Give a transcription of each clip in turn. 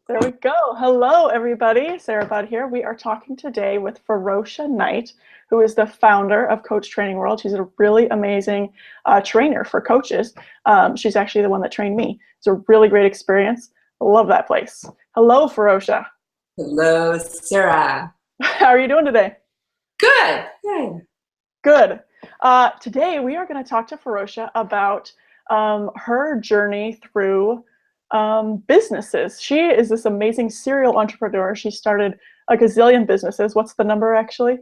There we go. Hello, everybody. Sarah Budd here. We are talking today with Feroshia Knight, who is the founder of Coach Training World. She's a really amazing trainer for coaches. She's actually the one that trained me. It's a really great experience. I love that place. Hello, Feroshia. Hello, Sarah. How are you doing today? Good. Good. Good. Today, we are going to talk to Feroshia about her journey through businesses. She is this amazing serial entrepreneur. She started a gazillion businesses. What's the number actually?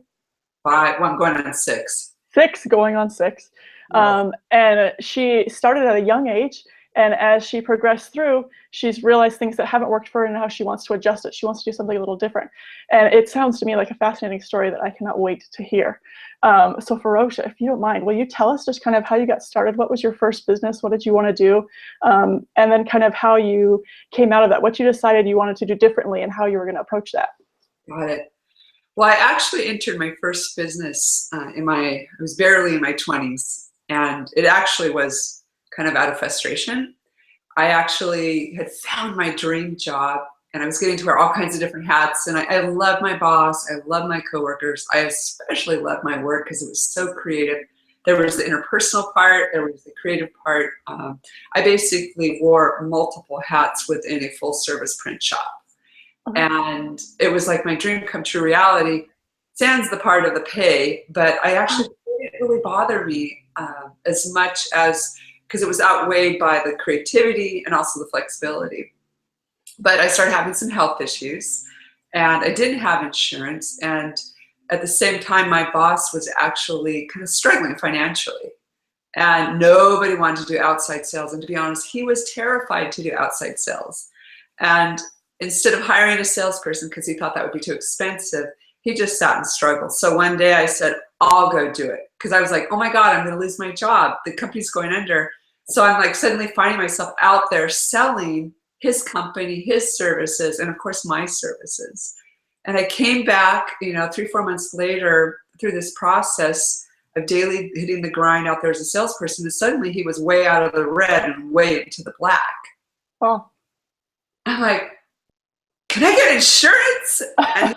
Five. Well, I'm going on six. Six, going on six. Yes. And she started at a young age. And as she progressed through, she's realized things that haven't worked for her and how she wants to adjust it. She wants to do something a little different. And it sounds to me like a fascinating story that I cannot wait to hear. So Feroshia, if you don't mind, will you tell us just kind of how you got started? What was your first business? What did you want to do? And then kind of how you came out of that, what you decided you wanted to do differently and how you were going to approach that. Got it. Well, I actually entered my first business I was barely in my 20s, and it actually was kind of out of frustration. I actually had found my dream job, and I was getting to wear all kinds of different hats, and I love my boss, I love my coworkers, I especially love my work because it was so creative. There was the interpersonal part, there was the creative part. I basically wore multiple hats within a full service print shop. And it was like my dream come true reality, sans the part of the pay, but I actually it didn't really bother me as much as, because it was outweighed by the creativity and also the flexibility. But I started having some health issues, and I didn't have insurance, and at the same time my boss was actually kind of struggling financially, and nobody wanted to do outside sales, and to be honest, he was terrified to do outside sales. And instead of hiring a salesperson because he thought that would be too expensive, he just sat and struggled. So one day I said, I'll go do it. Because I was like, oh my God, I'm going to lose my job. The company's going under. So I'm like suddenly finding myself out there selling his company, his services, and of course my services. And I came back, 3-4 months later through this process of daily hitting the grind out there as a salesperson, and suddenly he was way out of the red and way into the black. Wow. I'm like, can I get insurance? And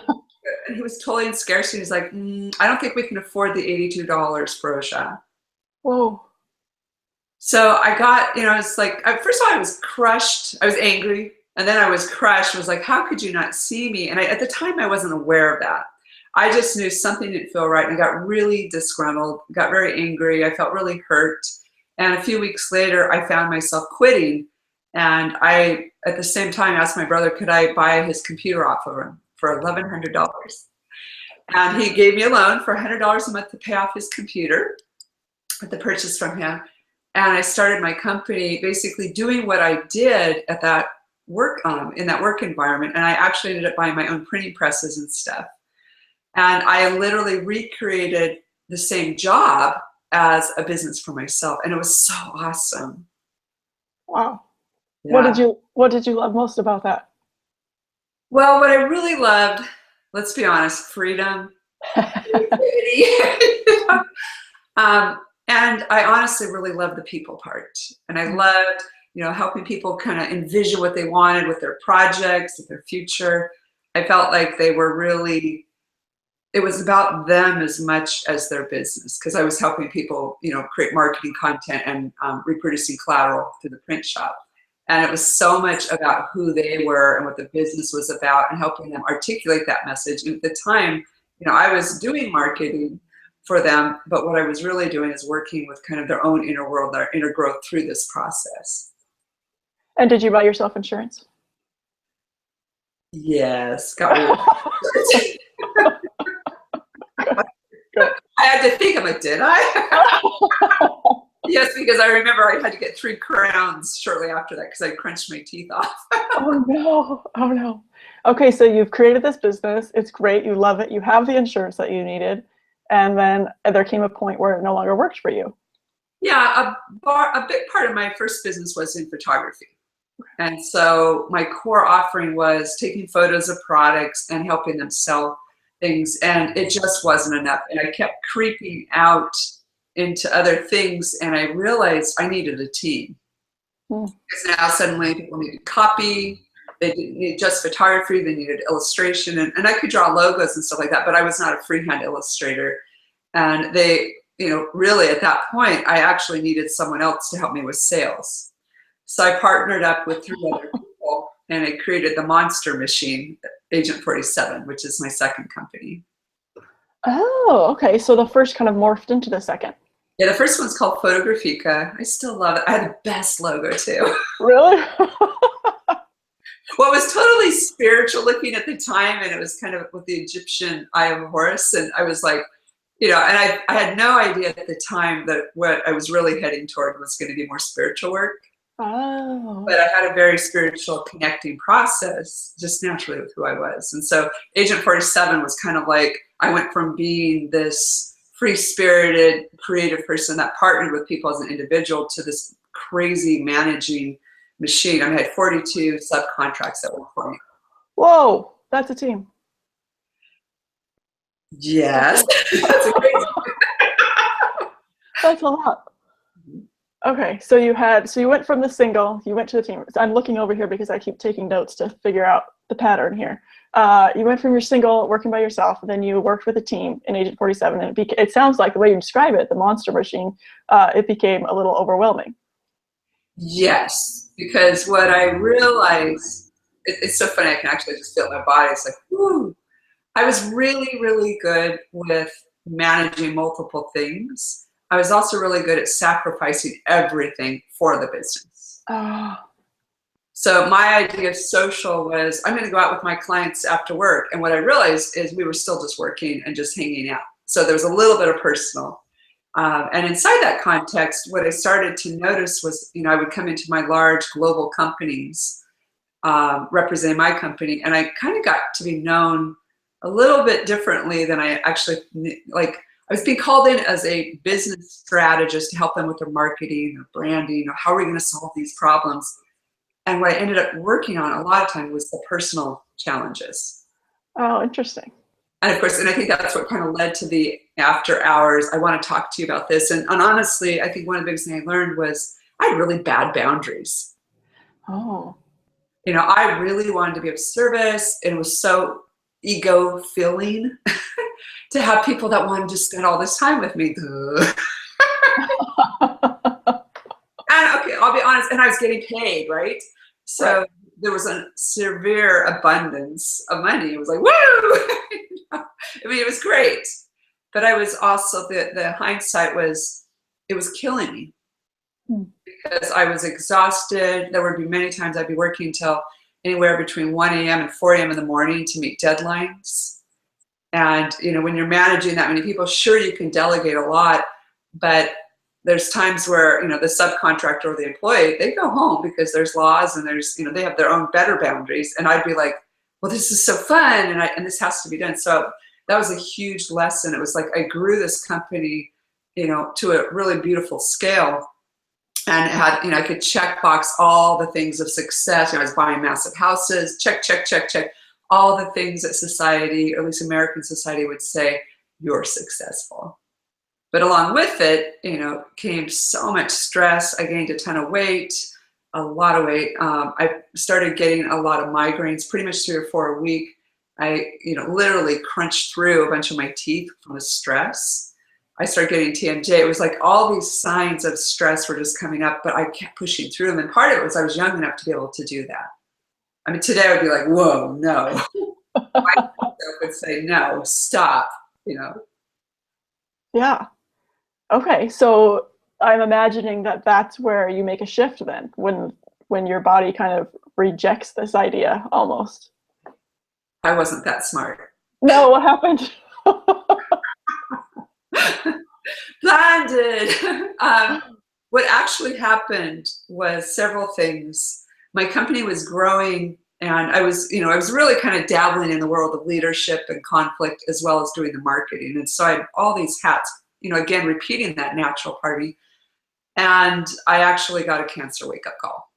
he was totally in scarcity. He was like, I don't think we can afford the $82 for Feroshia. Whoa. So I got, it's like, first of all, I was crushed. I was angry. And then I was crushed. I was like, how could you not see me? And at the time, I wasn't aware of that. I just knew something didn't feel right. And I got really disgruntled, got very angry. I felt really hurt. And a few weeks later, I found myself quitting. And I, at the same time, asked my brother, could I buy his computer off of him for $1,100? And he gave me a loan for $100 a month to pay off his computer with the purchase from him. And I started my company basically doing what I did at that work, in that work environment. And I actually ended up buying my own printing presses and stuff. And I literally recreated the same job as a business for myself. And it was so awesome. Wow. Yeah. What did you love most about that? Well, what I really loved, let's be honest, freedom, creativity. And I honestly really loved the people part. And I loved, helping people kind of envision what they wanted with their projects, with their future. I felt like they were really, it was about them as much as their business, because I was helping people, create marketing content and reproducing collateral through the print shop. And it was so much about who they were and what the business was about and helping them articulate that message. And at the time, I was doing marketing for them, but what I was really doing is working with kind of their own inner world, their inner growth through this process. And did you buy yourself insurance? Yes, got me. I had to think of it, did I? Yes, because I remember I had to get 3 crowns shortly after that because I crunched my teeth off. Oh no, oh no. Okay, so you've created this business. It's great. You love it. You have the insurance that you needed. And then there came a point where it no longer worked for you. Yeah, a big part of my first business was in photography. And so my core offering was taking photos of products and helping them sell things. And it just wasn't enough. And I kept creeping out into other things, and I realized I needed a team. Because now suddenly people needed copy, they didn't need just photography, they needed illustration, and I could draw logos and stuff like that, but I was not a freehand illustrator. And they, really at that point, I actually needed someone else to help me with sales. So I partnered up with 3 other people, and I created the monster machine, Agent 47, which is my second company. Oh, okay. So the first kind of morphed into the second. Yeah, the first one's called Feroshia. I still love it. I had the best logo too. Really? Well, it was totally spiritual looking at the time, and it was kind of with the Egyptian Eye of Horus, and I was like, and I had no idea at the time that what I was really heading toward was going to be more spiritual work. Oh. But I had a very spiritual connecting process just naturally with who I was. And so Agent 47 was kind of like, I went from being this free-spirited, creative person that partnered with people as an individual to this crazy managing machine. I had 42 subcontracts at one point. Whoa, that's a team. Yes. That's crazy. That's a lot. Okay, so you went from the single, you went to the team. So I'm looking over here because I keep taking notes to figure out the pattern here. You went from your single, working by yourself, and then you worked with a team in Agent 47, and it sounds like the way you describe it, the monster machine, it became a little overwhelming. Yes, because what I realized, it's so funny, I can actually just feel it in my body. It's like, whoo. I was really, really good with managing multiple things. I was also really good at sacrificing everything for the business. Oh. So my idea of social was, I'm going to go out with my clients after work. And what I realized is we were still just working and just hanging out. So there was a little bit of personal. And inside that context, what I started to notice was, I would come into my large global companies representing my company, and I kind of got to be known a little bit differently than I actually, I was being called in as a business strategist to help them with their marketing or branding, or how are we going to solve these problems. And what I ended up working on a lot of time was the personal challenges. Oh, interesting. And of course, and I think that's what kind of led to the after hours. I want to talk to you about this. And honestly, I think one of the biggest things I learned was I had really bad boundaries. Oh. I really wanted to be of service, and it was so ego filling to have people that wanted to spend all this time with me. And okay, I'll be honest, and I was getting paid, right? So right. There was a severe abundance of money. It was like, woo! I mean, it was great. But I was also, the hindsight was, it was killing me. Because I was exhausted. There would be many times I'd be working till anywhere between 1 a.m. and 4 a.m. in the morning to meet deadlines. And, when you're managing that many people, sure, you can delegate a lot, but there's times where, the subcontractor or the employee, they go home because there's laws and there's, they have their own better boundaries. And I'd be like, well, this is so fun. And this has to be done. So that was a huge lesson. It was like, I grew this company, to a really beautiful scale. And had, I could check box all the things of success. I was buying massive houses, check, check, check, check. All the things that society, or at least American society, would say, you're successful. But along with it, came so much stress. I gained a ton of weight, a lot of weight. I started getting a lot of migraines, pretty much 3 or 4 a week. I, literally crunched through a bunch of my teeth from the stress. I started getting TMJ. It was like all these signs of stress were just coming up, but I kept pushing through them. And part of it was I was young enough to be able to do that. I mean, today I would be like, whoa, no. I would say, no, stop, Yeah. Okay, so I'm imagining that that's where you make a shift then, when your body kind of rejects this idea almost. I wasn't that smart. No, what happened? Blinded. What actually happened was several things. My company was growing, and I was really kind of dabbling in the world of leadership and conflict, as well as doing the marketing. And so I had all these hats, again, repeating that natural party. And I actually got a cancer wake-up call.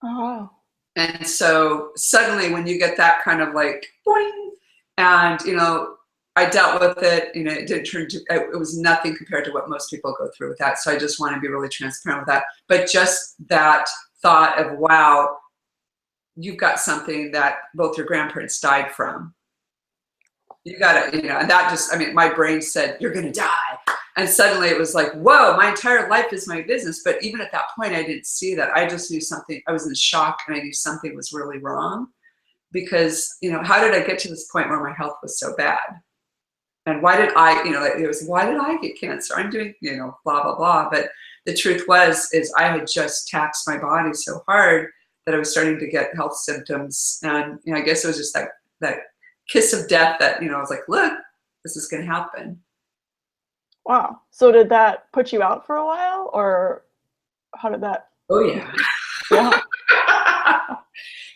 Oh. And so suddenly when you get that kind of like, boing, and, I dealt with it, it didn't turn to, it was nothing compared to what most people go through with that. So I just want to be really transparent with that. But just that thought of, wow, you've got something that both your grandparents died from. You gotta, and that just, I mean, my brain said, you're gonna die. And suddenly it was like, whoa, my entire life is my business. But even at that point, I didn't see that. I just knew something, I was in shock, and I knew something was really wrong. Because, how did I get to this point where my health was so bad? And why did I, it was, why did I get cancer? I'm doing, blah, blah, blah. But the truth is I had just taxed my body so hard that I was starting to get health symptoms. And, I guess it was just that kiss of death that, I was like, look, this is going to happen. Wow. So did that put you out for a while, or how did that? Oh, yeah. Yeah.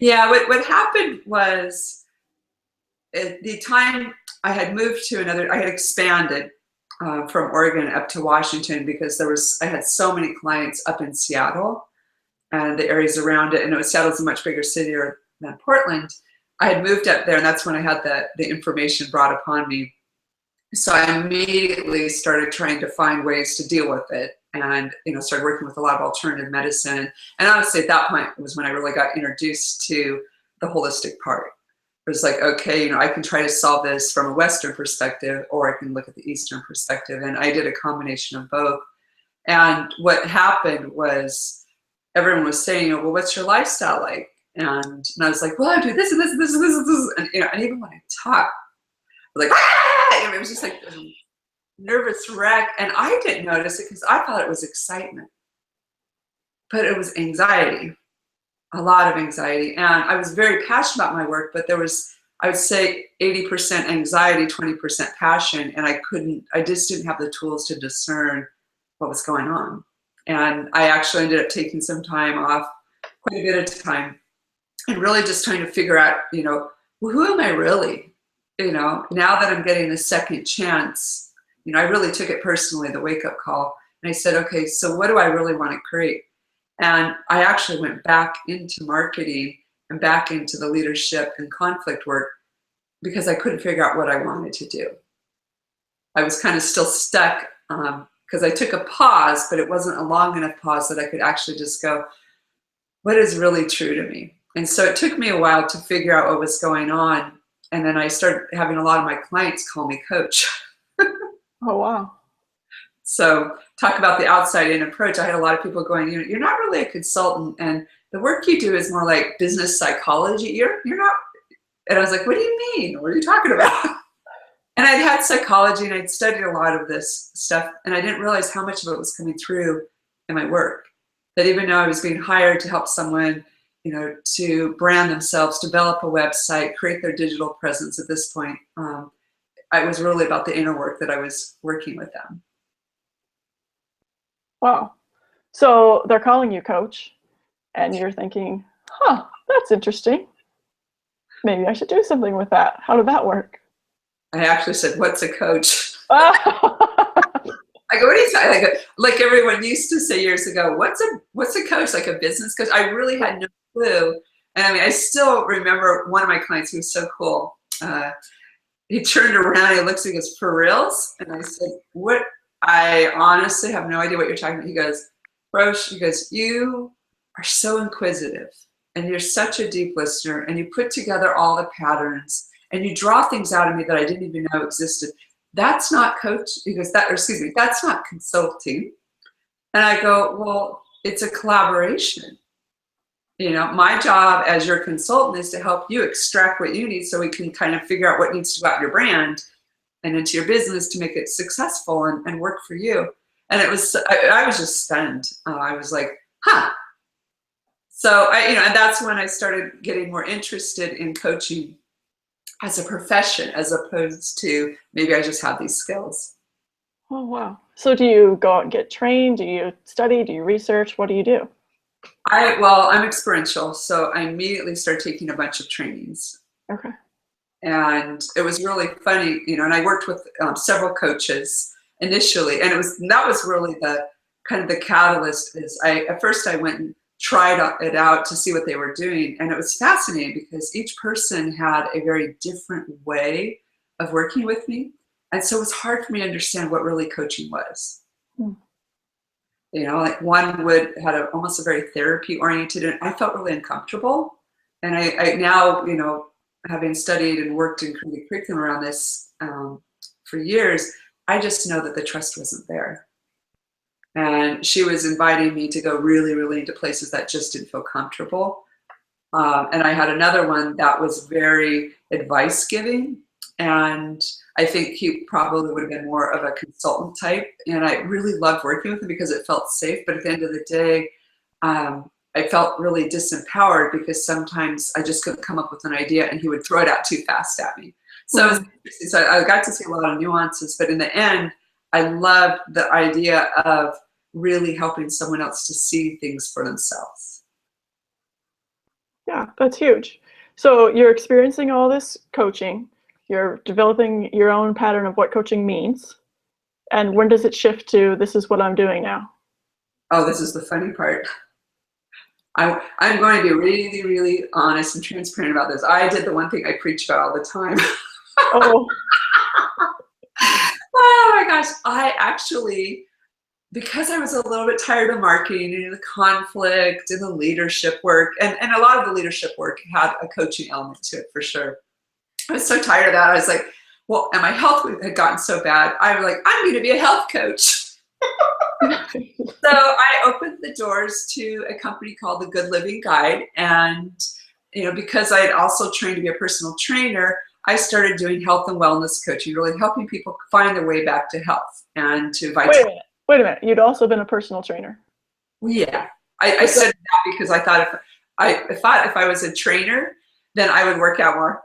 Yeah, what happened was at the time I had moved to I had expanded from Oregon up to Washington because I had so many clients up in Seattle and the areas around it. And Seattle's a much bigger city than Portland. I had moved up there, and that's when I had the information brought upon me. So I immediately started trying to find ways to deal with it, and started working with a lot of alternative medicine. And honestly, at that point was when I really got introduced to the holistic part. It was like, okay, I can try to solve this from a Western perspective, or I can look at the Eastern perspective. And I did a combination of both. And what happened was everyone was saying, well, what's your lifestyle like? And I was like, well, I do this and this and this and this and this. And even when I talk, like, ah! It was just like a nervous wreck. And I didn't notice it because I thought it was excitement. But it was anxiety, a lot of anxiety. And I was very passionate about my work, but there was, I would say, 80% anxiety, 20% passion. And I just didn't have the tools to discern what was going on. And I actually ended up taking some time off, quite a bit of time, and really just trying to figure out, well, who am I really? Now that I'm getting the second chance, I really took it personally, the wake-up call. And I said, okay, so what do I really want to create? And I actually went back into marketing and back into the leadership and conflict work because I couldn't figure out what I wanted to do. I was kind of still stuck because I took a pause, but it wasn't a long enough pause that I could actually just go, what is really true to me? And so it took me a while to figure out what was going on. And then I started having a lot of my clients call me coach. Oh, wow. So talk about the outside-in approach. I had a lot of people going, you're not really a consultant, and the work you do is more like business psychology. You're not. And I was like, what do you mean? What are you talking about? And I'd had psychology, and I'd studied a lot of this stuff, and I didn't realize how much of it was coming through in my work. That even though I was being hired to help someone, to brand themselves, develop a website, create their digital presence at this point, it was really about the inner work that I was working with them. Wow. So they're calling you coach, and you're thinking, that's interesting. Maybe I should do something with that. How did that work? I actually said, what's a coach? Oh. I go, what are you talking? Like everyone used to say years ago, what's a coach? Like a business coach? I really had no clue. And I mean, I still remember one of my clients who was so cool. He turned around, he looks, he goes, for reals? And I said, what? I honestly have no idea what you're talking about. He goes, Roche, he goes, you are so inquisitive, and you're such a deep listener, and you put together all the patterns, and you draw things out of me that I didn't even know existed. That's not coach. He goes, that's not consulting. And I go, well, it's a collaboration. My job as your consultant is to help you extract what you need so we can kind of figure out what needs to go out in your brand and into your business to make it successful and work for you. And it was, I was just stunned. I was like, So and that's when I started getting more interested in coaching as a profession, as opposed to maybe I just have these skills. Oh, wow. So do you go out and get trained? Do you study? Do you research? What do you do? I'm experiential. So I immediately started taking a bunch of trainings. Okay. And it was really funny, and I worked with several coaches initially, and that was really the kind of the catalyst. At first I went and tried it out to see what they were doing, and it was fascinating because each person had a very different way of working with me, and so it was hard for me to understand what really coaching was. Like one had almost a very therapy oriented, and I felt really uncomfortable And I now, you know, having studied and worked in the curriculum around this for years, I just know that the trust wasn't there. And she was inviting me to go really, really into places that just didn't feel comfortable. And I had another one that was very advice giving. And I think he probably would have been more of a consultant type. And I really loved working with him because it felt safe. But at the end of the day, I felt really disempowered because sometimes I just couldn't come up with an idea and he would throw it out too fast at me. So, it was interesting. So I got to see a lot of nuances, but in the end, I loved the idea of really helping someone else to see things for themselves. Yeah, that's huge. So you're experiencing all this coaching, you're developing your own pattern of what coaching means. And when does it shift to this is what I'm doing now? Oh, this is the funny part. I'm going to be really, really honest and transparent about this. I did the one thing I preach about all the time. Oh. Oh my gosh. I actually, because I was a little bit tired of marketing and the conflict and the leadership work, and a lot of the leadership work had a coaching element to it for sure. I was so tired of that. I was like, well, and my health had gotten so bad. I was like, I'm going to be a health coach. So I opened the doors to a company called the Good Living Guide. And, you know, because I had also trained to be a personal trainer, I started doing health and wellness coaching, really helping people find their way back to health and to vitality. Wait a minute. You'd also been a personal trainer. Yeah. I said that because I thought if I was a trainer, then I would work out more.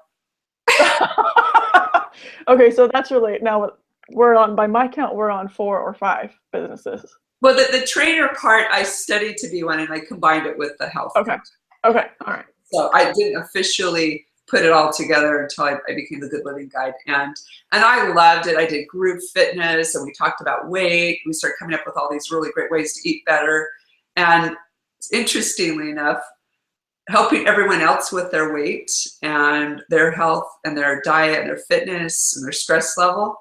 Okay, so that's really, now we're on, by my count, we're on 4 or 5 businesses. Well, the trainer part, I studied to be one, and I combined it with the health. Okay. Okay. All right. So I didn't officially put it all together until I became the Good Living Guide. And I loved it. I did group fitness, and we talked about weight. We started coming up with all these really great ways to eat better. And interestingly enough, helping everyone else with their weight and their health and their diet and their fitness and their stress level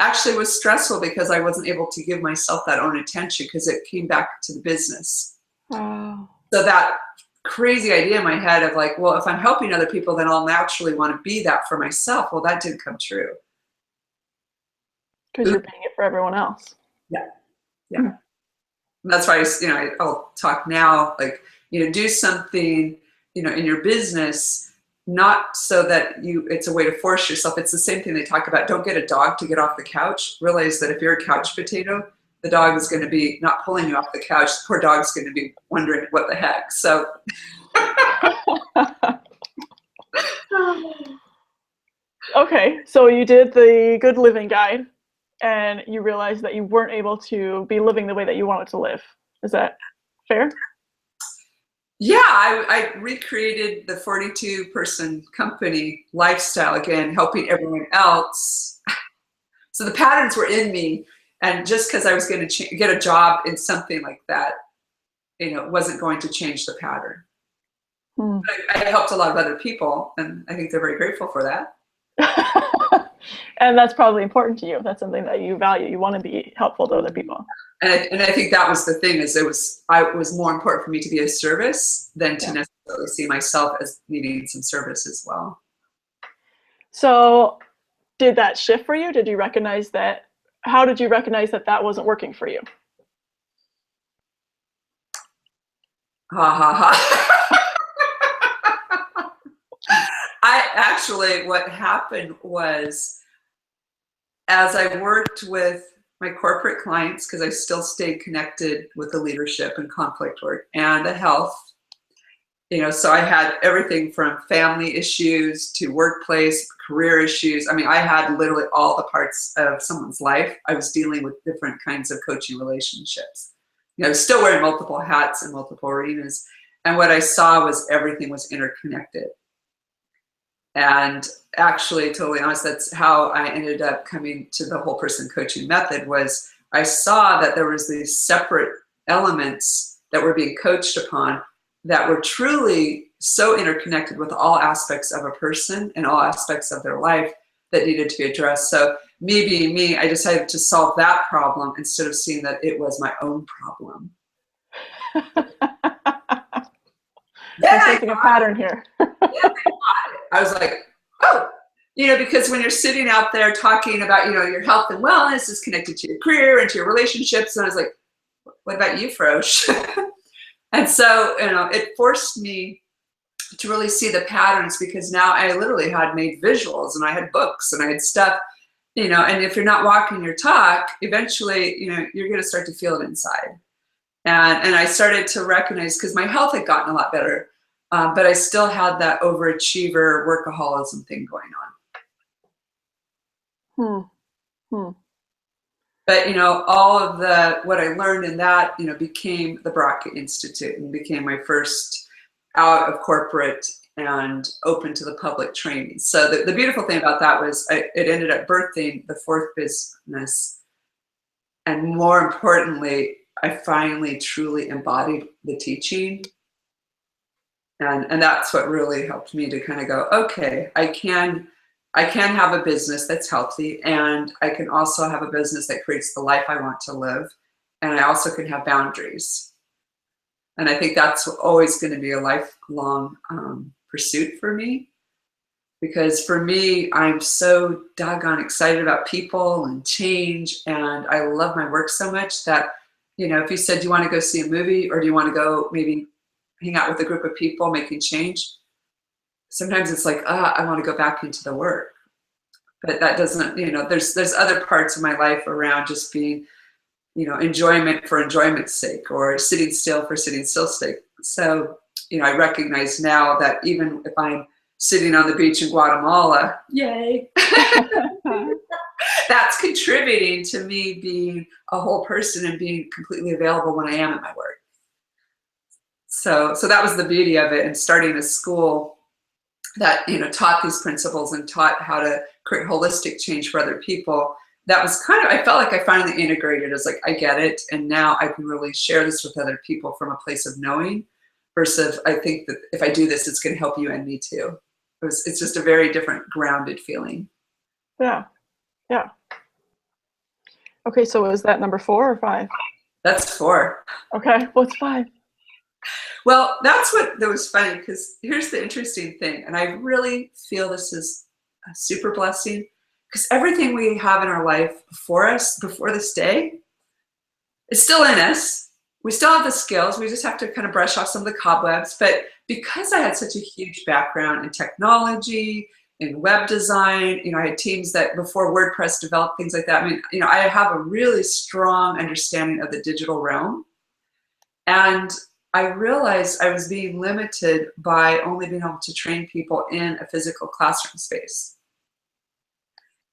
actually was stressful because I wasn't able to give myself that own attention because it came back to the business. Wow. So that crazy idea in my head of like, well, if I'm helping other people, then I'll naturally want to be that for myself. Well, that didn't come true. Because you're paying it for everyone else. Yeah. Yeah. Mm-hmm. That's why, you know, I'll talk now, like, you know, do something, you know, in your business, not so that it's a way to force yourself. It's the same thing they talk about. Don't get a dog to get off the couch. Realize that if you're a couch potato, the dog is going to be not pulling you off the couch. The poor dog's going to be wondering what the heck. So. Okay, so you did the Good Living Guide and you realized that you weren't able to be living the way that you wanted to live. Is that fair? Yeah, I recreated the 42-person company lifestyle again, helping everyone else. So the patterns were in me, and just because I was going to get a job in something like that, you know, wasn't going to change the pattern. But I helped a lot of other people, and I think they're very grateful for that. And that's probably important to you. That's something that you value. You want to be helpful to other people. And I think that was the thing, is it was more important for me to be a service than to necessarily see myself as needing some service as well. So did that shift for you? Did you recognize that? How did you recognize that that wasn't working for you? Ha ha ha. What happened was, as I worked with my corporate clients, because I still stayed connected with the leadership and conflict work and the health, you know, so I had everything from family issues to workplace, career issues. I mean, I had literally all the parts of someone's life. I was dealing with different kinds of coaching relationships. You know, I was still wearing multiple hats in multiple arenas. And what I saw was everything was interconnected. And actually, totally honest, that's how I ended up coming to the whole person coaching method. Was I saw that there was these separate elements that were being coached upon that were truly so interconnected with all aspects of a person and all aspects of their life that needed to be addressed. So me being me, I decided to solve that problem instead of seeing that it was my own problem. Then I'm I sensing a pattern here. I was like, oh, you know, because when you're sitting out there talking about, you know, your health and wellness is connected to your career and to your relationships. And I was like, what about you, Ferosh? And so, you know, it forced me to really see the patterns, because now I literally had made visuals and I had books and I had stuff, you know, and if you're not walking your talk, eventually, you know, you're going to start to feel it inside. And I started to recognize, because my health had gotten a lot better, but I still had that overachiever workaholism thing going on. Hmm. But, you know, all of what I learned in that, you know, became the Baraka Institute and became my first out of corporate and open to the public training. So the beautiful thing about that was it ended up birthing the fourth business. And more importantly, I finally truly embodied the teaching. And that's what really helped me to kind of go, okay, I can have a business that's healthy, and I can also have a business that creates the life I want to live. And I also can have boundaries. And I think that's always going to be a lifelong pursuit for me. Because for me, I'm so doggone excited about people and change. And I love my work so much that, you know, if you said, do you want to go see a movie, or do you want to go maybe hang out with a group of people making change? Sometimes it's like, I want to go back into the work. But that doesn't, you know, there's other parts of my life around just being, you know, enjoyment for enjoyment's sake, or sitting still for sitting still's sake. So, you know, I recognize now that even if I'm sitting on the beach in Guatemala, yay, that's contributing to me being a whole person and being completely available when I am at my work. So that was the beauty of it, and starting a school that, you know, taught these principles and taught how to create holistic change for other people. That was kind of, I felt like I finally integrated. As like, I get it, and now I can really share this with other people from a place of knowing, versus I think that if I do this, it's going to help you and me too. It's just a very different grounded feeling. Yeah. Okay, so was that number 4 or 5? That's 4. Okay, what's 5? Well, that's what that was funny, because here's the interesting thing, and I really feel this is a super blessing, because everything we have in our life before us, before this day, is still in us. We still have the skills. We just have to kind of brush off some of the cobwebs. But because I had such a huge background in technology, in web design, you know, I had teams that before WordPress developed things like that. I mean, you know, I have a really strong understanding of the digital realm. And I realized I was being limited by only being able to train people in a physical classroom space.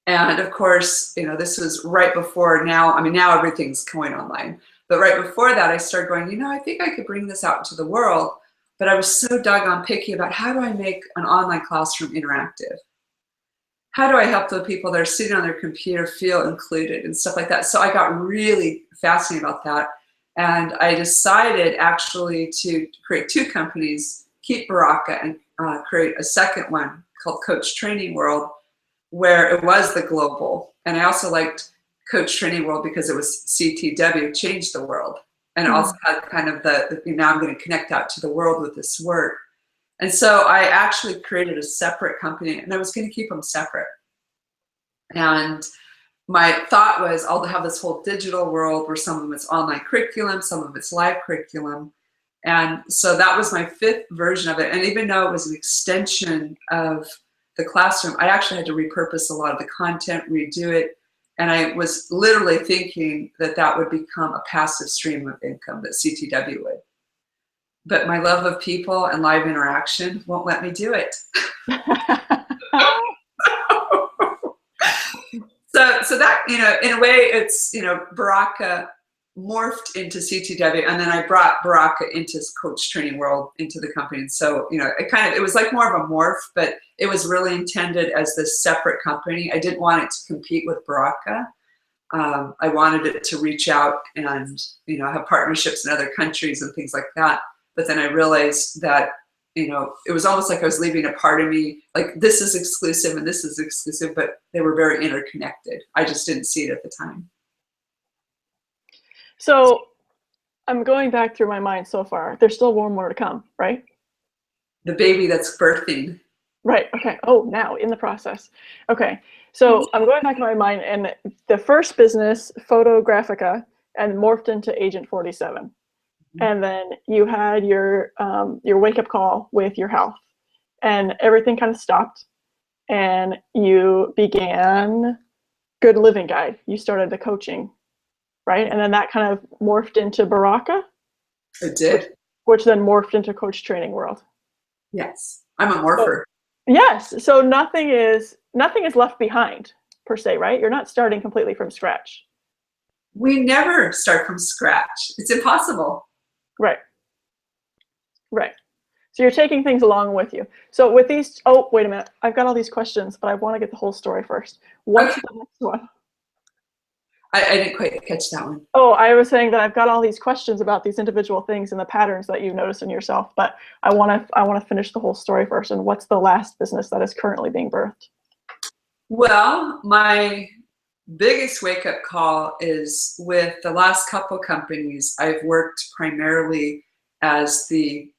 And of course, you know, this was right before now. I mean, now everything's going online. But right before that, I started going, you know, I think I could bring this out into the world. But I was so doggone picky about, how do I make an online classroom interactive? How do I help the people that are sitting on their computer feel included and stuff like that? So I got really fascinated about that. And I decided actually to create 2 companies, keep Baraka, and create a second one called Coach Training World, where it was the global. And I also liked Coach Training World because it was CTW, Change the World. And it also had kind of now I'm going to connect out to the world with this work. And so I actually created a separate company, and I was going to keep them separate. And my thought was, I'll have this whole digital world where some of it's online curriculum, some of it's live curriculum. And so that was my 5th version of it. And even though it was an extension of the classroom, I actually had to repurpose a lot of the content, redo it. And I was literally thinking that that would become a passive stream of income, that CTW would. But my love of people and live interaction won't let me do it. So that, you know, in a way, it's, you know, Baraka morphed into CTW, and then I brought Baraka into Coach Training World into the company. And so, you know, it was like more of a morph, but it was really intended as this separate company. I didn't want it to compete with Baraka. I wanted it to reach out and, you know, have partnerships in other countries and things like that. But then I realized that, you know, it was almost like I was leaving a part of me, like this is exclusive and this is exclusive, but they were very interconnected. I just didn't see it at the time. So I'm going back through my mind so far. There's still one more to come, right? the baby that's birthing. Right. Okay. Oh, now in the process. Okay. So I'm going back in my mind, and the first business, Photographica, and morphed into Agent 47. And then you had your wake up call with your health, and everything kind of stopped. And you began Good Living Guide. You started the coaching, right? And then that kind of morphed into Baraka, It did. which then morphed into Coach Training World. Yes. I'm a So, morpher. yes. So nothing is left behind per se, right? You're not starting completely from scratch. We never start from scratch. It's impossible. Right. Right. So you're taking things along with you. So with these, oh, wait a minute. I've got all these questions, but I want to get the whole story first. What's Okay. the next one? I didn't quite catch that one. Oh, I was saying that I've got all these questions about these individual things and the patterns that you've noticed in yourself, but I want to finish the whole story first. And what's the last business that is currently being birthed? Well, my biggest wake-up call is with the last couple companies. I've worked primarily as the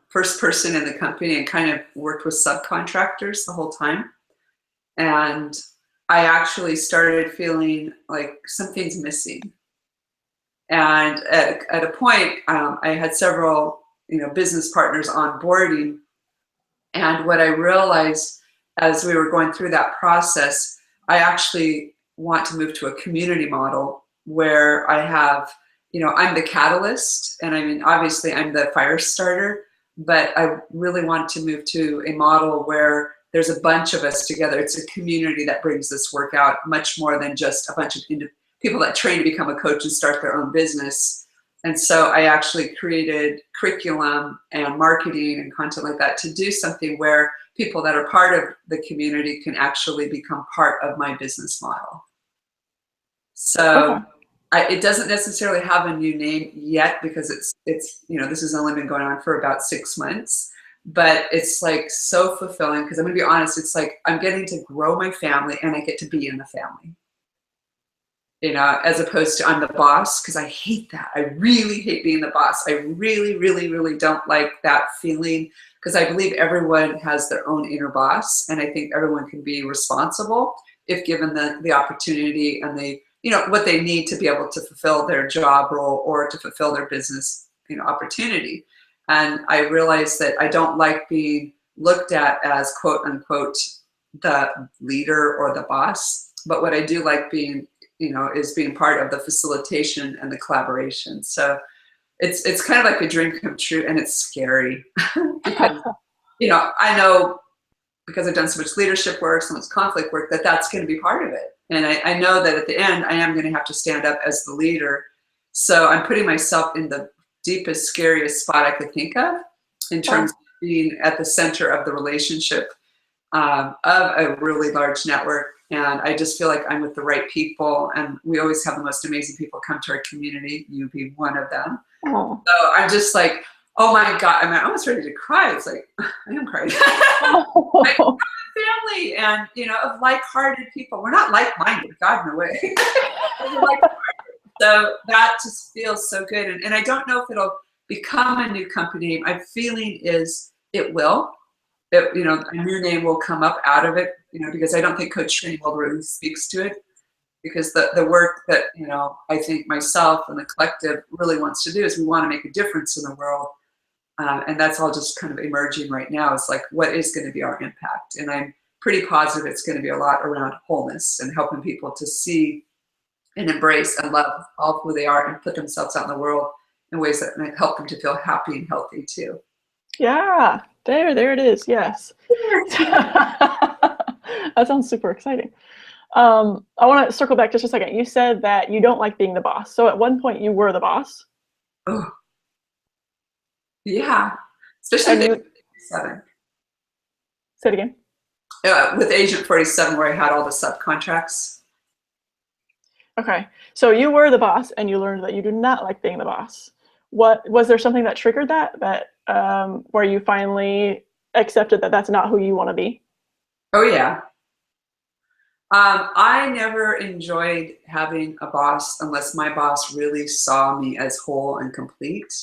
first person in the company and kind of worked with subcontractors the whole time. And I actually started feeling like something's missing. And at a point, I had several, business partners onboarding. And what I realized as we were going through that process, I actually want to move to a community model where I have, I'm the catalyst, and I mean, obviously I'm the fire starter, but I really want to move to a model where there's a bunch of us together. It's a community that brings this work out much more than just a bunch of people that train to become a coach and start their own business. And so I actually created curriculum and marketing and content like that to do something where people that are part of the community can actually become part of my business model. So it doesn't necessarily have a new name yet because it's this has only been going on for about 6 months, but it's like so fulfilling because I'm gonna be honest, it's like I'm getting to grow my family and I get to be in the family. As opposed to I'm the boss, because I hate that. I really hate being the boss. I really, really, really don't like that feeling because I believe everyone has their own inner boss, and I think everyone can be responsible if given the opportunity and what they need to be able to fulfill their job role or to fulfill their business opportunity. And I realized that I don't like being looked at as quote unquote the leader or the boss, but what I do like being is being part of the facilitation and the collaboration. So it's kind of like a dream come true, and it's scary because I know because I've done so much leadership work, so much conflict work, that's going to be part of it. And I know that at the end, I am going to have to stand up as the leader. So I'm putting myself in the deepest, scariest spot I could think of in terms of being at the center of the relationship of a really large network. And I just feel like I'm with the right people, and we always have the most amazing people come to our community, you be one of them. So I'm just like, oh my God, I'm almost ready to cry. It's like, I am crying. My family and, of like-hearted people. We're not like-minded, God, no way. So that just feels so good. And I don't know if it'll become a new company. My feeling is it will. A new name will come up out of it, because I don't think Coach Training World really speaks to it, because the work that, I think myself and the collective really wants to do is we want to make a difference in the world. And that's all just kind of emerging right now. It's like, what is going to be our impact? And I'm pretty positive it's going to be a lot around wholeness and helping people to see and embrace and love all who they are and put themselves out in the world in ways that might help them to feel happy and healthy too. Yeah, there it is. Yes. That sounds super exciting. I want to circle back just a second. You said that you don't like being the boss. So at one point you were the boss. Oh, yeah. Especially with Agent 47. Say it again. With Agent 47, where I had all the subcontracts. Okay. So you were the boss and you learned that you do not like being the boss. What was there something that triggered that where you finally accepted that that's not who you want to be? Oh yeah. I never enjoyed having a boss unless my boss really saw me as whole and complete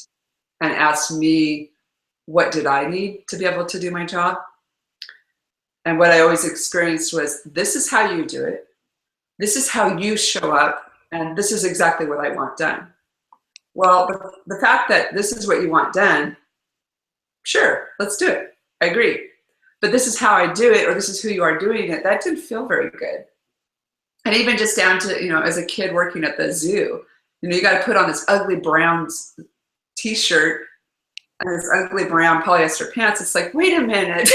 and asked me what did I need to be able to do my job. And what I always experienced was, this is how you do it. This is how you show up. And this is exactly what I want done. Well, the fact that this is what you want done, sure, let's do it. I agree. But this is how I do it, or this is who you are doing it, that didn't feel very good. And even just down to, as a kid working at the zoo, you got to put on this ugly brown t-shirt and this ugly brown polyester pants. It's like, wait a minute.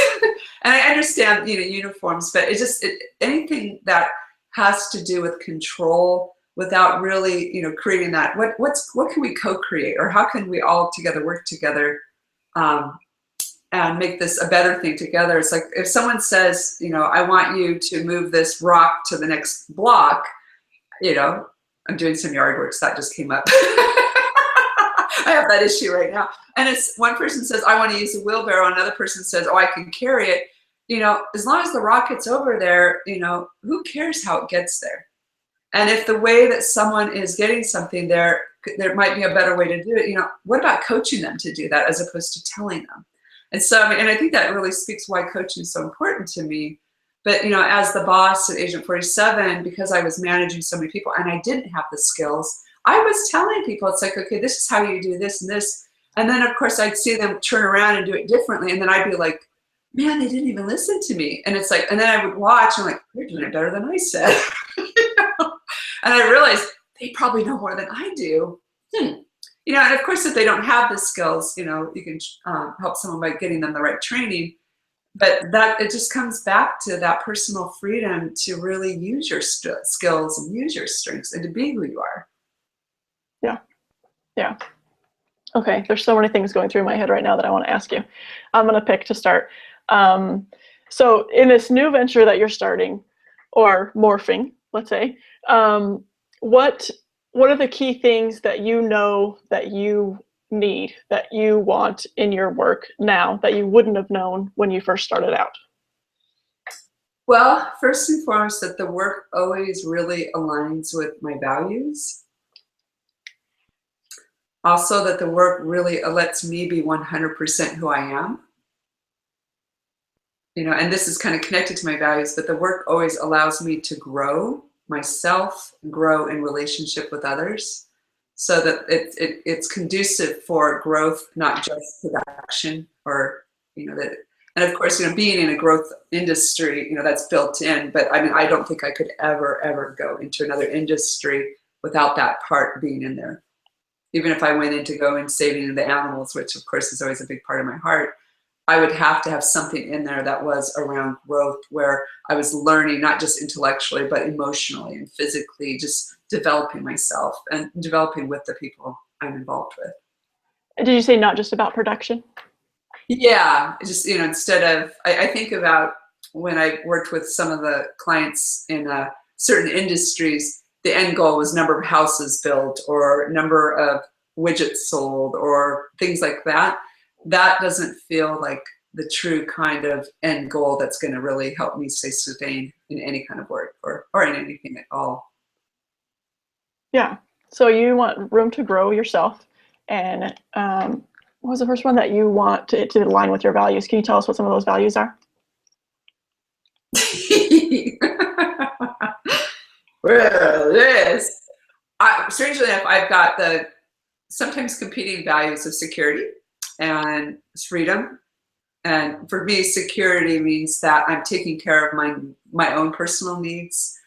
And I understand, uniforms, but anything that has to do with control without really, creating that, what can we co-create, or how can we all together work together and make this a better thing together? It's like, if someone says, I want you to move this rock to the next block, I'm doing some yard work, so that just came up. I have that issue right now. And it's one person says, I want to use a wheelbarrow. Another person says, oh, I can carry it. As long as the rock gets over there, who cares how it gets there? And if the way that someone is getting something there might be a better way to do it, what about coaching them to do that as opposed to telling them? And so, and I think that really speaks why coaching is so important to me. But, as the boss at Agent 47, because I was managing so many people and I didn't have the skills, I was telling people, it's like, okay, this is how you do this and this. And then, of course, I'd see them turn around and do it differently. And then I'd be like, man, they didn't even listen to me. And it's like, and then I would watch and I'm like, they're doing it better than I said. And I realized they probably know more than I do. And of course, if they don't have the skills, you can help someone by getting them the right training. But that it just comes back to that personal freedom to really use your skills and use your strengths and to be who you are. Yeah. Okay, there's so many things going through my head right now that I want to ask you. I'm going to pick to start. So in this new venture that you're starting, or morphing, let's say, what are the key things that that you need, that you want in your work now that you wouldn't have known when you first started out? Well, first and foremost, that the work always really aligns with my values. Also, that the work really lets me be 100% who I am. And this is kind of connected to my values, but the work always allows me to grow myself, grow in relationship with others, so that it's conducive for growth, not just production, or, that. And of course, being in a growth industry, that's built in, but I mean, I don't think I could ever go into another industry without that part being in there. Even if I went in to go and saving the animals, which of course is always a big part of my heart, I would have to have something in there that was around growth, where I was learning, not just intellectually, but emotionally and physically, just developing myself and developing with the people I'm involved with. Did you say not just about production? Yeah, just, instead of, I think about when I worked with some of the clients in certain industries, the end goal was number of houses built or number of widgets sold or things like that. That doesn't feel like the true kind of end goal that's going to really help me stay sustained in any kind of work or in anything at all. Yeah. So you want room to grow yourself. And what was the first one that you want to align with your values? Can you tell us what some of those values are? Well, strangely enough, I've got the sometimes competing values of security and freedom. And for me, security means that I'm taking care of my own personal needs,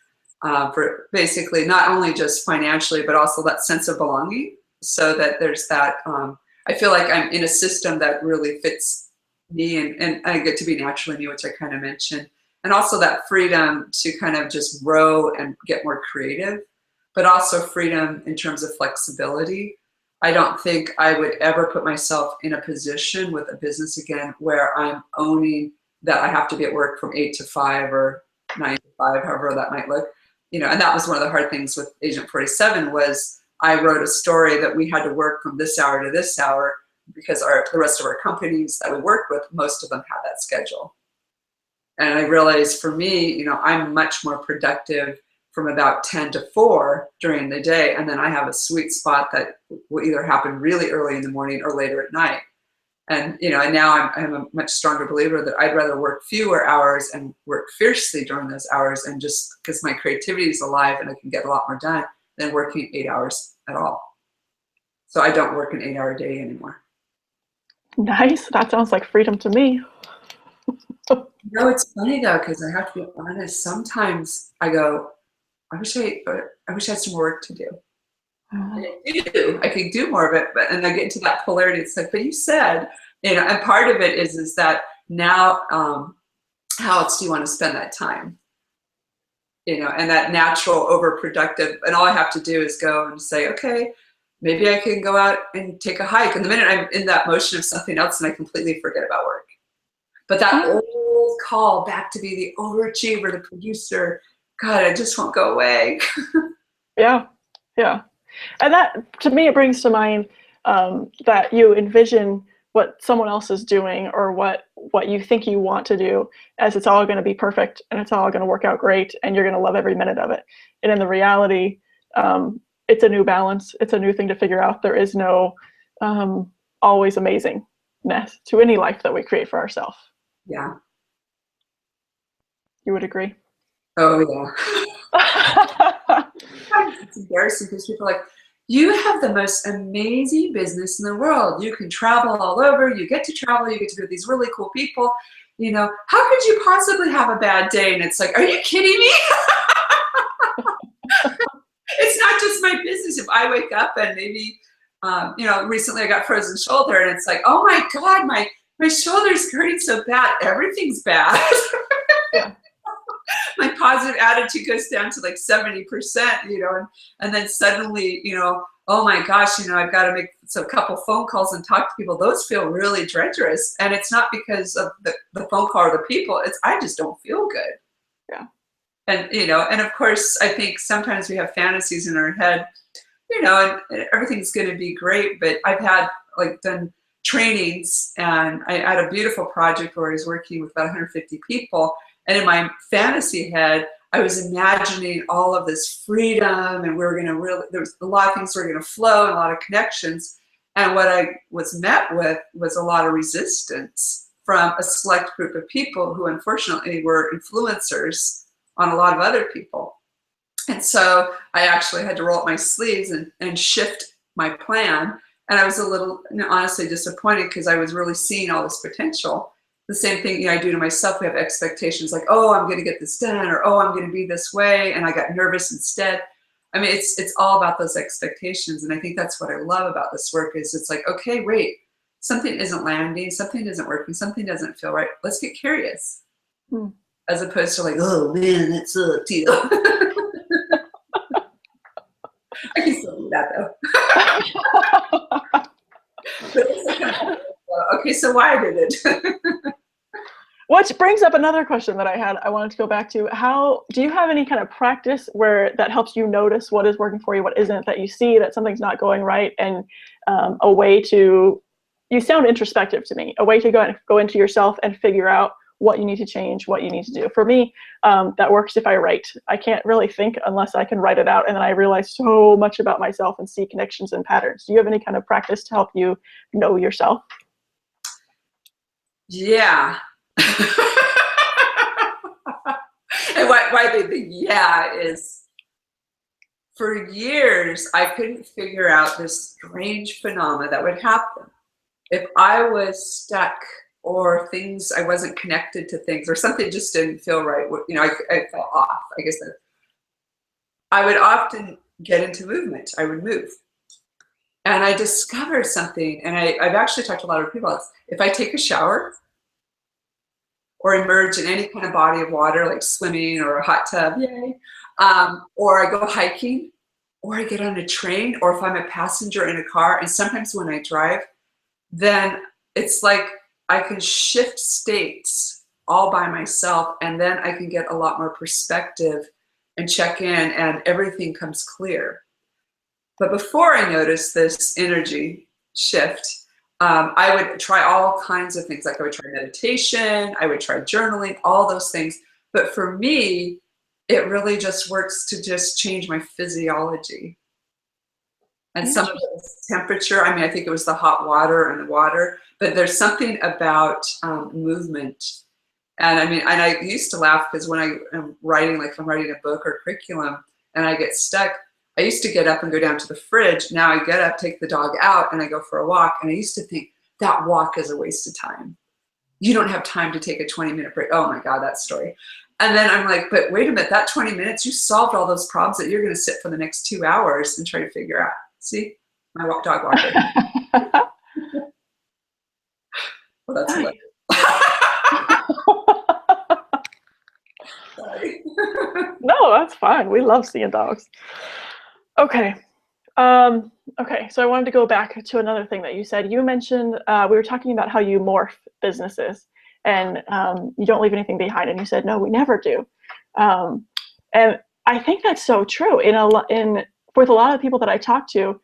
for basically not only just financially, but also that sense of belonging, so that there's that, I feel like I'm in a system that really fits me and I get to be naturally me, which I kind of mentioned. And also that freedom to kind of just grow and get more creative, but also freedom in terms of flexibility. I don't think I would ever put myself in a position with a business again where I'm owning that I have to be at work from 8 to 5 or 9 to 5, however that might look. And that was one of the hard things with Agent 47 was I wrote a story that we had to work from this hour to this hour because the rest of our companies that we work with, most of them have that schedule. And I realized for me, I'm much more productive from about 10 to 4 during the day. And then I have a sweet spot that will either happen really early in the morning or later at night. And, you know, and now I'm a much stronger believer that I'd rather work fewer hours and work fiercely during those hours, and just because my creativity is alive and I can get a lot more done than working 8 hours at all. So I don't work an 8-hour day anymore. Nice. That sounds like freedom to me. No, it's funny though, because I have to be honest. Sometimes I go, I wish I had some work to do. And I could do more of it, but and I get into that polarity. It's like, but you said, you know, and part of it is that now, how else do you want to spend that time? You know, and that natural overproductive, and all I have to do is go and say, okay, maybe I can go out and take a hike. And the minute I'm in that motion of something else, and I completely forget about work. But that old call back to be the overachiever, the producer, God, I just won't go away. Yeah, yeah. And that, to me, it brings to mind that you envision what someone else is doing, or what you think you want to do, as it's all going to be perfect and it's all going to work out great and you're going to love every minute of it. And in the reality, it's a new balance. It's a new thing to figure out. There is no always amazingness to any life that we create for ourselves. Yeah. You would agree? Oh, yeah. It's embarrassing because people are like, you have the most amazing business in the world. You can travel all over. You get to travel. You get to be with these really cool people. You know, how could you possibly have a bad day? And it's like, are you kidding me? It's not just my business. If I wake up and maybe, you know, recently I got frozen shoulder, and it's like, oh my God, my shoulder's hurting so bad. Everything's bad. Yeah. My positive attitude goes down to like 70%, you know, and then suddenly, you know, oh my gosh, you know, I've got to make a couple phone calls and talk to people. Those feel really treacherous. And it's not because of the phone call or the people. It's, I just don't feel good. Yeah. And, you know, and of course, I think sometimes we have fantasies in our head, you know, and everything's going to be great. But I've had like done trainings, and I had a beautiful project where I was working with about 150 people. And in my fantasy head, I was imagining all of this freedom, and we were going to really, there was a lot of things were going to flow and a lot of connections. And what I was met with was a lot of resistance from a select group of people who unfortunately were influencers on a lot of other people. And so I actually had to roll up my sleeves and shift my plan. And I was a little, you know, honestly disappointed, because I was really seeing all this potential. The same thing, you know, I do to myself. We have expectations like, oh, I'm going to get this done, or oh, I'm going to be this way, and I got nervous instead. I mean, it's all about those expectations, and I think that's what I love about this work. Is it's like, okay, wait, something isn't landing, something isn't working, something doesn't feel right. Let's get curious, as opposed to like, oh man, that sucked, you know. I can still do that though. But it's like, okay, so why did it? Which brings up another question that I had. I wanted to go back to, how do you have any kind of practice where that helps you notice what is working for you, what isn't, that you see that something's not going right, and a way to, you sound introspective to me, a way to go into yourself and figure out what you need to change, what you need to do. For me, that works if I write. I can't really think unless I can write it out, and then I realize so much about myself and see connections and patterns. Do you have any kind of practice to help you know yourself? Yeah. And why the yeah is, for years I couldn't figure out this strange phenomena that would happen if I was stuck, or things, I wasn't connected to things, or something just didn't feel right. You know, I felt off. I guess that I would often get into movement. I would move, and I discovered something. And I've actually talked to a lot of people. If I take a shower, or immerse in any kind of body of water, like swimming or a hot tub, yay, or I go hiking, or I get on a train, or if I'm a passenger in a car, and sometimes when I drive, then it's like I can shift states all by myself, and then I can get a lot more perspective and check in, and everything comes clear. But before I noticed this energy shift, I would try all kinds of things. Like I would try meditation, I would try journaling, all those things. But for me, it really just works to just change my physiology. And some of it was temperature. I mean, I think it was the hot water and the water, but there's something about movement. And I mean, and I used to laugh because when I am writing, like if I'm writing a book or curriculum and I get stuck, I used to get up and go down to the fridge. Now I get up, take the dog out, and I go for a walk. And I used to think that walk is a waste of time. You don't have time to take a 20-minute break. Oh my God, that story. And then I'm like, but wait a minute, that 20 minutes, you solved all those problems that you're going to sit for the next 2 hours and try to figure out. See, my dog walker. Well, that's hilarious. Sorry. No, that's fine. We love seeing dogs. Okay. Okay, so I wanted to go back to another thing that you said. You mentioned, we were talking about how you morph businesses and you don't leave anything behind. And you said, no, we never do. And I think that's so true. With a lot of people that I talk to,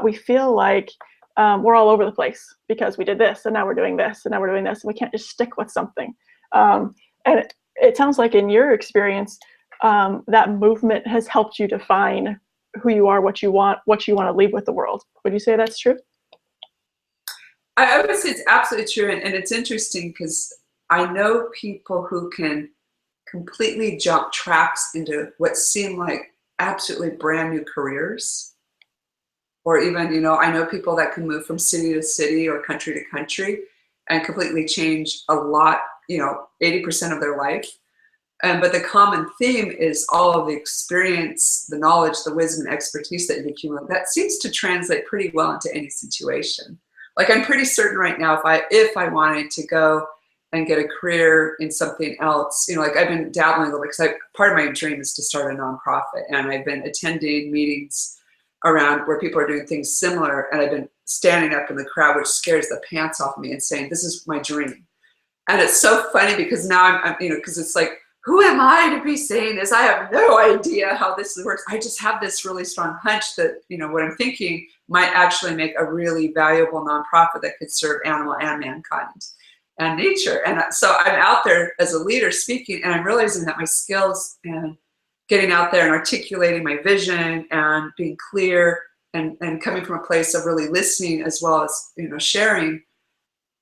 we feel like we're all over the place because we did this and now we're doing this and now we're doing this and we can't just stick with something. And it sounds like in your experience, that movement has helped you define who you are, what you want to leave with the world. Would you say that's true? I would say it's absolutely true. And it's interesting because I know people who can completely jump tracks into what seem like absolutely brand new careers. Or even, you know, I know people that can move from city to city or country to country and completely change a lot, you know, 80% of their life. But the common theme is all of the experience, the knowledge, the wisdom, and expertise that you accumulate. That seems to translate pretty well into any situation. Like I'm pretty certain right now, if I wanted to go and get a career in something else, you know, like I've been dabbling a little because part of my dream is to start a nonprofit, and I've been attending meetings around where people are doing things similar, and I've been standing up in the crowd, which scares the pants off me, and saying, "This is my dream." And it's so funny because now I'm you know, because it's like, who am I to be saying this? I have no idea how this works. I just have this really strong hunch that, you know, what I'm thinking might actually make a really valuable nonprofit that could serve animal and mankind and nature. And so I'm out there as a leader speaking, and I'm realizing that my skills and getting out there and articulating my vision and being clear and coming from a place of really listening as well as, you know, sharing,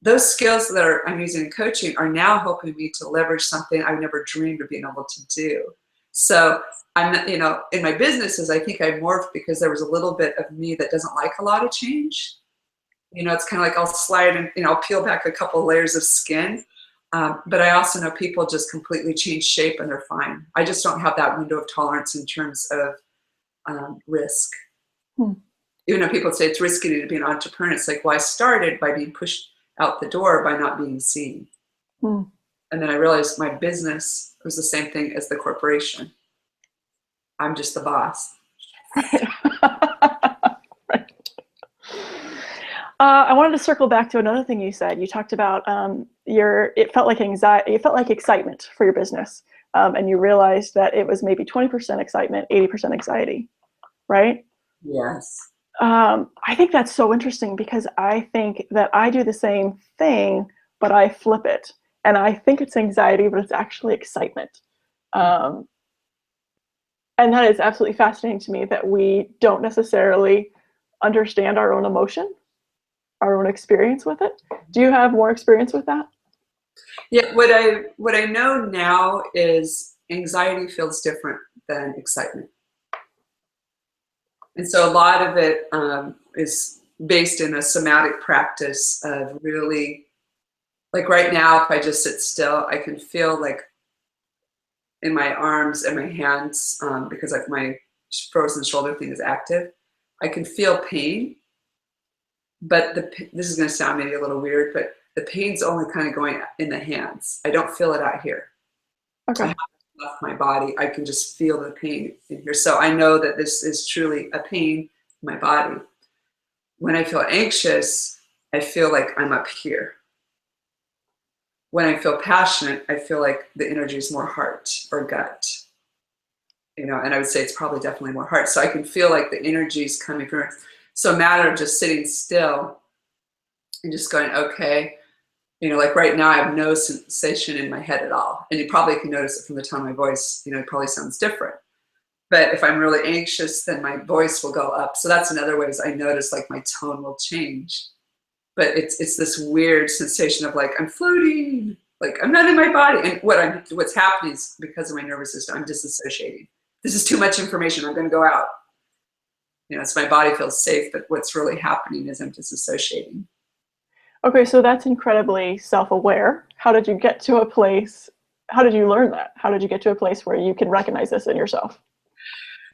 those skills that I'm using in coaching are now helping me to leverage something I never dreamed of being able to do. So I'm, you know, in my businesses, I think I morphed because there was a little bit of me that doesn't like a lot of change. You know, it's kind of like I'll slide and, you know, I'll peel back a couple layers of skin. But I also know people just completely change shape and they're fine. I just don't have that window of tolerance in terms of risk. Even though people say it's risky to be an entrepreneur, it's like, well, I started by being pushed out the door by not being seen. And then I realized my business was the same thing as the corporation. I'm just the boss. Right. I wanted to circle back to another thing you said. You talked about it felt like anxiety, it felt like excitement for your business. And you realized that it was maybe 20% excitement, 80% anxiety, right? Yes. I think that's so interesting because I think that I do the same thing, but I flip it. And I think it's anxiety, but it's actually excitement. And that is absolutely fascinating to me that we don't necessarily understand our own emotion, our own experience with it. Do you have more experience with that? Yeah, what I know now is anxiety feels different than excitement. And so a lot of it is based in a somatic practice of really, like right now, if I just sit still, I can feel like in my arms and my hands, because like my frozen shoulder thing is active, I can feel pain. But this is going to sound maybe a little weird, but the pain's only kind of going in the hands. I don't feel it out here. Okay. I haven't left my body. I can just feel the pain in here. So I know that this is truly a pain in my body. When I feel anxious, I feel like I'm up here. When I feel passionate, I feel like the energy is more heart or gut. You know, and I would say it's probably definitely more heart. So I can feel like the energy is coming from. So a matter of just sitting still and just going, okay, you know, like right now I have no sensation in my head at all. And you probably can notice it from the tone of my voice, you know, it probably sounds different. But if I'm really anxious, then my voice will go up. So that's another way is I notice like my tone will change. But it's this weird sensation of like I'm floating, like I'm not in my body. And what's happening is because of my nervous system, I'm disassociating. This is too much information. I'm going to go out. You know, so my body feels safe, but what's really happening is I'm disassociating. Okay, so that's incredibly self-aware. How did you get to a place? How did you learn that? How did you get to a place where you can recognize this in yourself?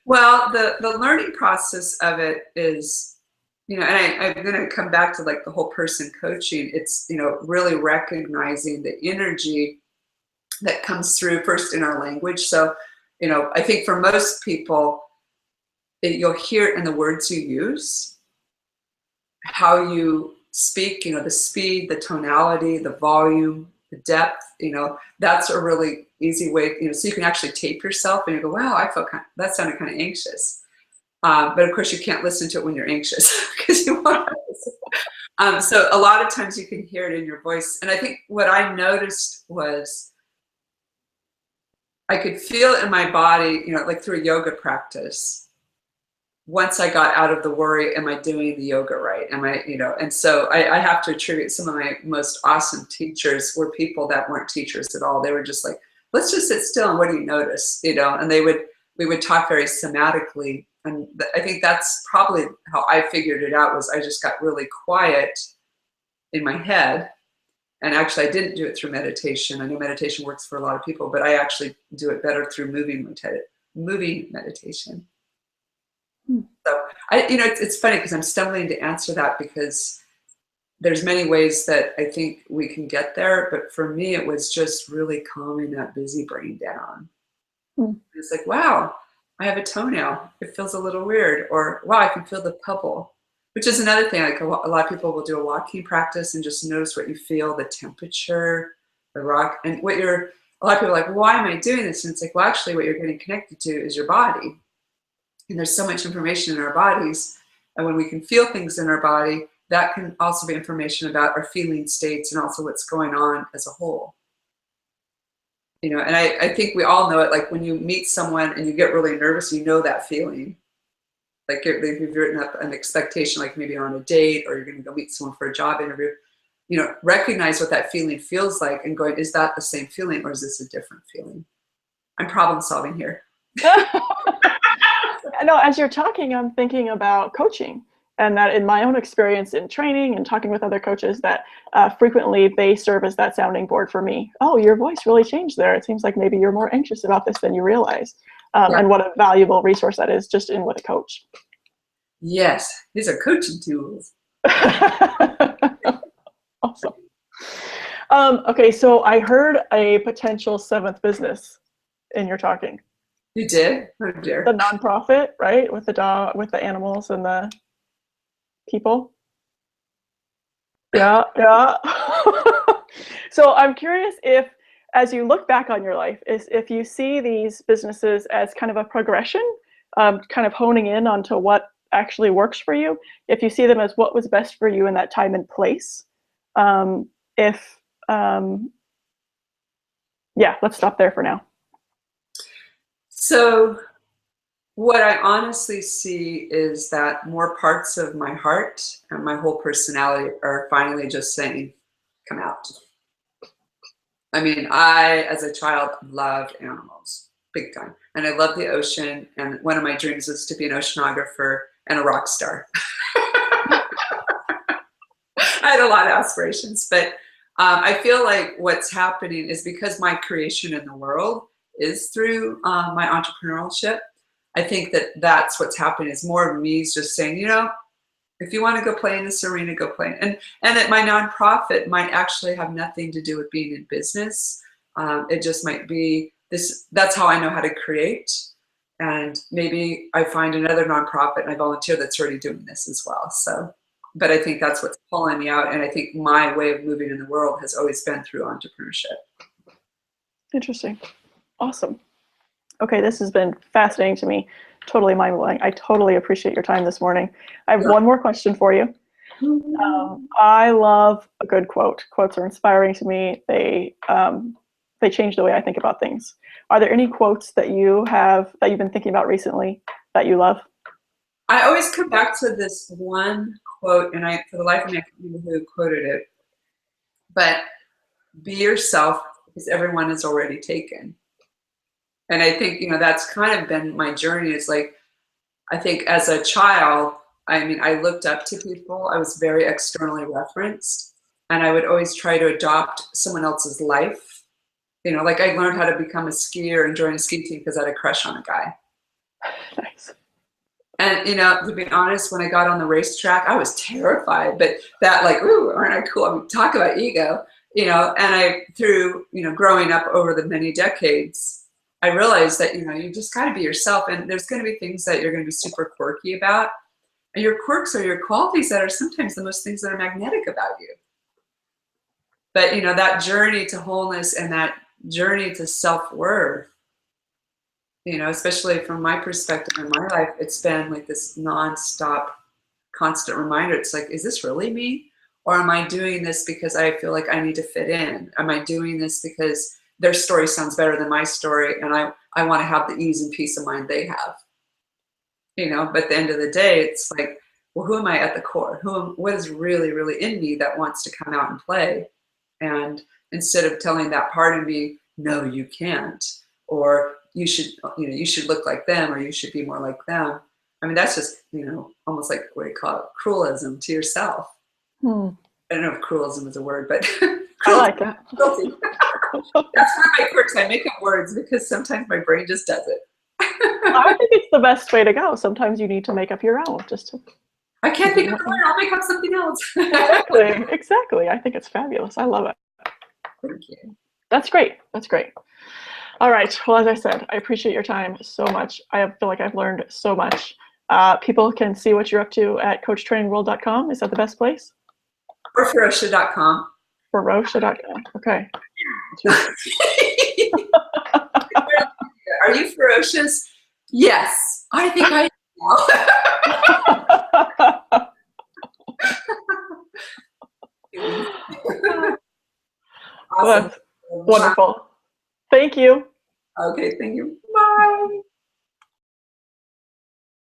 Well, the learning process of it is, you know, and I'm going to come back to like the whole person coaching. It's, you know, really recognizing the energy that comes through first in our language. So, you know, I think for most people, you'll hear it in the words you use, how you speak, you know, the speed, the tonality, the volume, the depth, you know, that's a really easy way, you know, so you can actually tape yourself and you go, wow, I felt that sounded kind of anxious. But of course you can't listen to it when you're anxious because you won't. So a lot of times you can hear it in your voice. And I think what I noticed was I could feel it in my body, you know, like through a yoga practice. Once I got out of the worry, am I doing the yoga right? Am I, you know, and so I have to attribute some of my most awesome teachers were people that weren't teachers at all. They were just like, let's just sit still and what do you notice? You know, and we would talk very somatically. And I think that's probably how I figured it out was I just got really quiet in my head. And actually I didn't do it through meditation. I know meditation works for a lot of people, but I actually do it better through moving meditation. So you know, it's funny because I'm stumbling to answer that because there's many ways that I think we can get there. But for me, it was just really calming that busy brain down. It's like, wow, I have a toenail. It feels a little weird. Or wow, I can feel the pebble, which is another thing. Like a lot of people will do a walking practice and just notice what you feel, the temperature, the rock, and what you're, a lot of people are like, why am I doing this? And it's like, well, actually what you're getting connected to is your body. And there's so much information in our bodies. And when we can feel things in our body, that can also be information about our feeling states and also what's going on as a whole. You know, and I think we all know it. Like when you meet someone and you get really nervous, you know that feeling. Like if you've written up an expectation, like maybe on a date or you're going to go meet someone for a job interview, you know, recognize what that feeling feels like and going, is that the same feeling or is this a different feeling? I'm problem solving here. No, as you're talking, I'm thinking about coaching, and that in my own experience in training and talking with other coaches, that frequently they serve as that sounding board for me. Oh, your voice really changed there. It seems like maybe you're more anxious about this than you realize. And what a valuable resource that is just in with a coach. Yes, these are coaching tools. Awesome. Okay, so I heard a potential seventh business in your talking. You did? Oh dear. The nonprofit, right? With the dog, with the animals and the people. Yeah, yeah. So I'm curious if, as you look back on your life, if you see these businesses as kind of a progression, kind of honing in onto what actually works for you, if you see them as what was best for you in that time and place. Yeah, let's stop there for now. So what I honestly see is that more parts of my heart and my whole personality are finally just saying, come out. I mean, I, as a child, loved animals, big time. And I loved the ocean. And one of my dreams was to be an oceanographer and a rock star. I had a lot of aspirations, but I feel like what's happening is because my creation in the world is through my entrepreneurship. I think that that's what's happening is more of me just saying, you know, if you want to go play in this arena, go play. And that my nonprofit might actually have nothing to do with being in business. It just might be this, that's how I know how to create. And maybe I find another nonprofit and I volunteer that's already doing this as well. So, but I think that's what's pulling me out. And I think my way of moving in the world has always been through entrepreneurship. Interesting. Awesome. Okay, this has been fascinating to me. Totally mind-blowing. I totally appreciate your time this morning. I have one more question for you. I love a good quote. Quotes are inspiring to me. They they change the way I think about things. Are there any quotes that you have that you've been thinking about recently that you love? I always come back to this one quote, and for the life of me, I can't remember who quoted it, but be yourself because everyone is already taken. And I think, that's kind of been my journey. It's like, I think as a child, I mean, I looked up to people. I was very externally referenced, and I would always try to adopt someone else's life. Like I learned how to become a skier and join a ski team because I had a crush on a guy. Nice. And, to be honest, when I got on the racetrack, I was terrified, but that like, ooh, aren't I cool? I mean, talk about ego, and through, growing up over the many decades, I realized that, you just got to be yourself, and there's going to be things that you're going to be super quirky about. And your quirks are your qualities that are sometimes the most things that are magnetic about you. But, that journey to wholeness and that journey to self-worth, especially from my perspective in my life, it's been like this nonstop, constant reminder. It's like, is this really me? Or am I doing this because I feel like I need to fit in? Am I doing this because their story sounds better than my story and I want to have the ease and peace of mind they have? But at the end of the day, it's like, well, who am I at the core? What is really, really in me that wants to come out and play? And instead of telling that part of me, no, you can't, or you should look like them, or you should be more like them. I mean, that's just, almost like what do you call it? Cruelism to yourself. I don't know if cruelism is a word, but I like that. Cruelty. That's one of my quirks. I make up words because sometimes my brain just does it. I think it's the best way to go. Sometimes you need to make up your own. I can't think of the word. I'll make up something else. Exactly. I think it's fabulous. I love it. Thank you. That's great. That's great. All right. Well, as I said, I appreciate your time so much. I feel like I've learned so much. People can see what you're up to at coachtrainingworld.com. Is that the best place? Or Feroshia.com. Feroshia.com. Okay. Are you ferocious? Yes. I think I am. Awesome. Wonderful. Thank you. Okay, thank you.